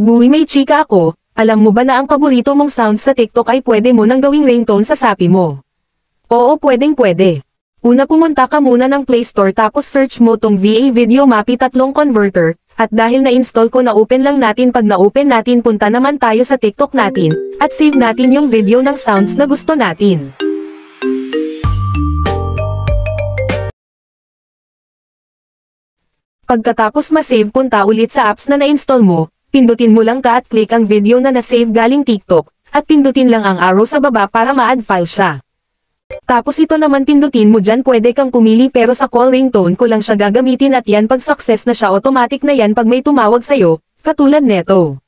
Buwi may chika ako, alam mo ba na ang paborito mong sound sa TikTok ay pwede mo nang gawing ringtone sa Shopee mo? Oo, pwedeng-pwede. Una pumunta ka muna ng Play Store tapos search mo tong VA Video Mappy 3 Converter, at dahil na-install ko na open lang natin pag na-open natin punta naman tayo sa TikTok natin, at save natin yung video ng sounds na gusto natin. Pagkatapos ma-save punta ulit sa apps na na-install mo, pindutin mo lang ka at click ang video na na-save galing TikTok, at pindutin lang ang arrow sa baba para ma-add file siya. Tapos ito naman pindutin mo dyan pwede kang pumili pero sa call ringtone ko lang siya gagamitin at yan pag success na siya automatic na yan pag may tumawag sa'yo, katulad neto.